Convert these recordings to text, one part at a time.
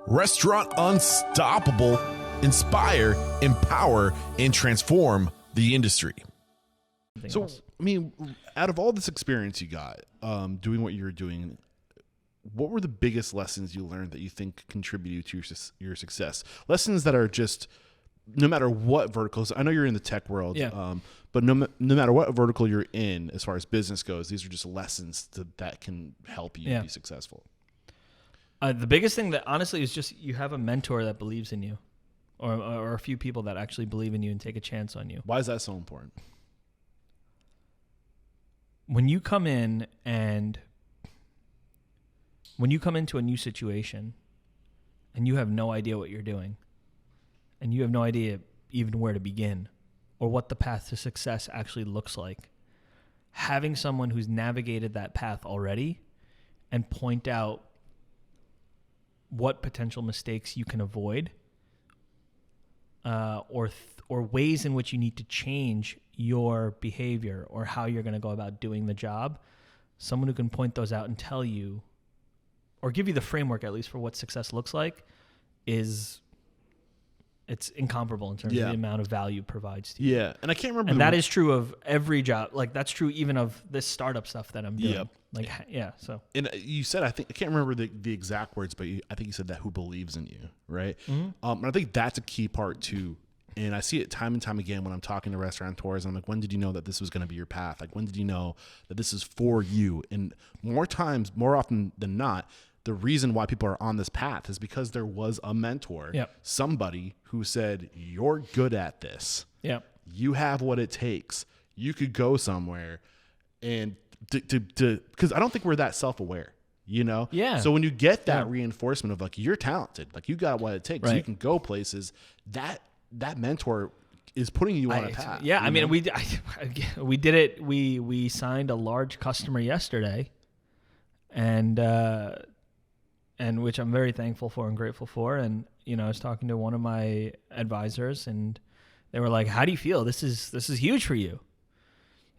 Restaurant Unstoppable. Inspire, empower, and transform the industry. So, I mean, out of all this experience you got doing what you were doing, what were the biggest lessons you learned that you think contributed to your success? Lessons that are just, no matter what verticals, I know you're in the tech world, but no matter what vertical you're in, as far as business goes, these are just lessons that can help you be successful. The biggest thing that honestly is just you have a mentor that believes in you, or a few people that actually believe in you and take a chance on you. Why is that so important? When you come in and when you come into a new situation and you have no idea what you're doing and you have no idea even where to begin or what the path to success actually looks like, having someone who's navigated that path already and point out what potential mistakes you can avoid or ways in which you need to change your behavior or how you're going to go about doing the job, someone who can point those out and tell you or give you the framework at least for what success looks like it's incomparable in terms of the amount of value it provides to you. Yeah. And I can't remember. And that is true of every job. Like that's true even of this startup stuff that I'm doing. Like, so. And you said, I can't remember the exact words, but I think you said that who believes in you, right? Mm-hmm. And I think that's a key part too. And I see it time and time again when I'm talking to restaurateurs. I'm like, when did you know that this was going to be your path? Like, when did you know that this is for you? And more often than not, the reason why people are on this path is because there was a mentor, somebody who said, you're good at this. You have what it takes. You could go somewhere. And because I don't think we're that self-aware, you know? So when you get that reinforcement of like, you're talented, like you got what it takes, you can go places, that mentor is putting you on a path. I mean, we did it. We signed a large customer yesterday and which I'm very thankful for and grateful for. And, you know, I was talking to one of my advisors and they were like, how do you feel? This is huge for you.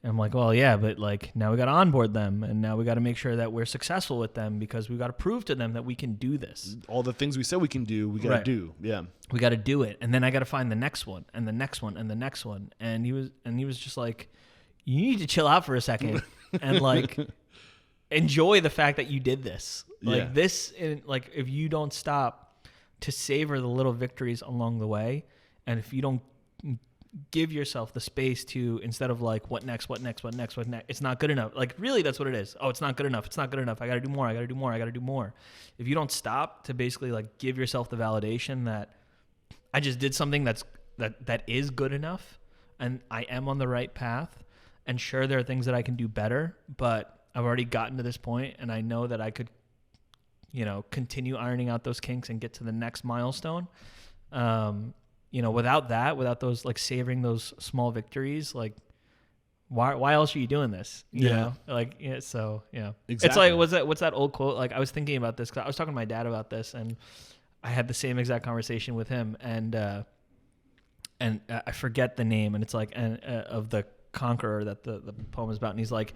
And I'm like, well, yeah, but like now we got to onboard them and now we got to make sure that we're successful with them because we got to prove to them that we can do this. All the things we said we can do, we got to do. Yeah. We got to do it. And then I got to find the next one and the next one and the next one. And he was just like, you need to chill out for a second and like enjoy the fact that you did this. Like this, like if you don't stop to savor the little victories along the way, and if you don't give yourself the space to, instead of like, what next, it's not good enough. Like really that's what it is. Oh, it's not good enough. I got to do more. If you don't stop to basically like give yourself the validation that I just did something that is good enough and I am on the right path, and sure, there are things that I can do better, but I've already gotten to this point and I know that I could, you know, continue ironing out those kinks and get to the next milestone. You know, without those, like savoring those small victories, like why else are you doing this? You know, like, so exactly. It's like, what's that old quote? Like I was thinking about this, 'cause I was talking to my dad about this and I had the same exact conversation with him and I forget the name, and it's like, of the conqueror that the poem is about. And he's like,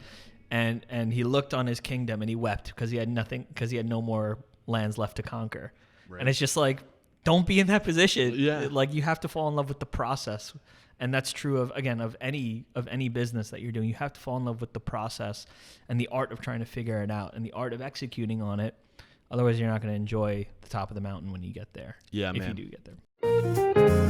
and he looked on his kingdom and he wept because he had no more lands left to conquer. Right. And it's just like, don't be in that position. Like you have to fall in love with the process. And that's true of any business that you're doing. You have to fall in love with the process and the art of trying to figure it out and the art of executing on it. Otherwise, you're not going to enjoy the top of the mountain when you get there. Yeah, if you do get there.